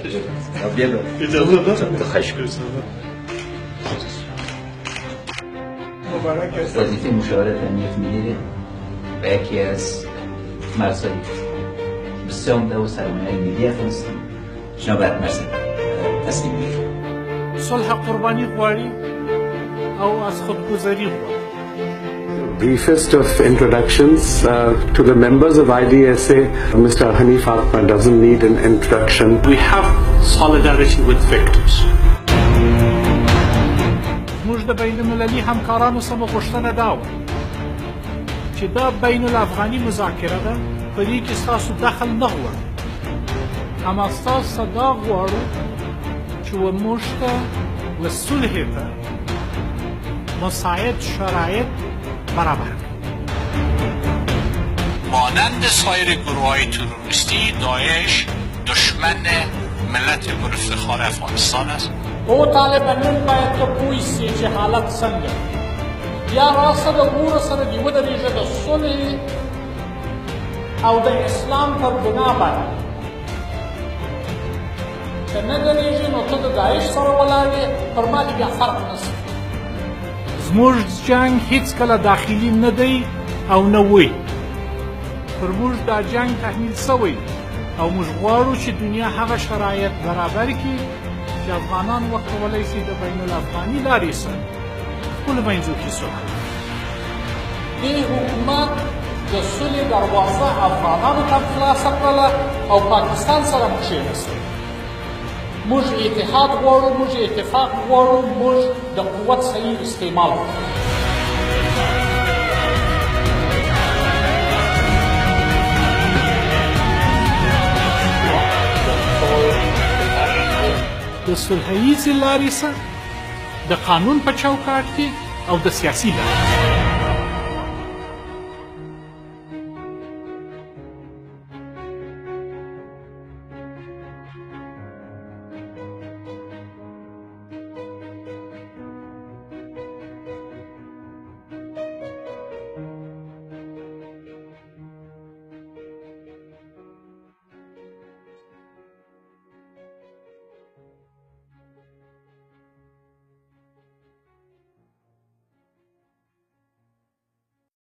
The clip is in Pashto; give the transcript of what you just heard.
اجازه ده خواهش کنم. مبارک است. وظیفه مشاورت امنیت ملی و یکی از مرزهای بسیار عمده و سرمایه ملی افغانستان جناب مرزا تصمیم میگیرد. صلح قربانی غواړي او از خودگذری غواړي. Briefest of introductions to the members of IDSA. Mr. Hanif Atma doesn't need an introduction. We have solidarity with victims. موږ د بین المللي همکارانو سره غوښتنه دا وه چې دا بین الافغاني مذاکره ده په دې کې ستاسو دخل نه غواړو، اما ستاسو څخه دا غواړو چې موږ ته و صلح ته مساعد شرایط برابر مانند سایر گروه‌های تروریستی داعش دشمن ملت پرافتخار افغانستان است. او طالبانون باید ته پوه سي چې حالت څنګه یا راسه د مور سره دې ودرېږه د صلح او د اسلام پر بنا باندې که نه درېږي نو ته د داعش سره ولاړ یې پر ما دې بیا فرق نشته. زموږ جنګ هیڅکله داخلي نه دی او نه وي. پر موږ دا جنګ تحمیل شوی او موږ غواړو چې دنیا هغه شرایط برابر کړي چې افغانان وکولی شي د بین الافغاني لارې سره خپلو منځو کې صلح. دې حکومت د صلح دروازه افغانانو ته خلاصه کړله او پاکستان سره مو کښېنستی. موږ اتحاد غواړو، موږ اتفاق غواړو، موږ د قوت صحیح استعمال غواړو. د صلح ییزې لارې سره د قانون په چوکاټ کې او د سیاسي لارې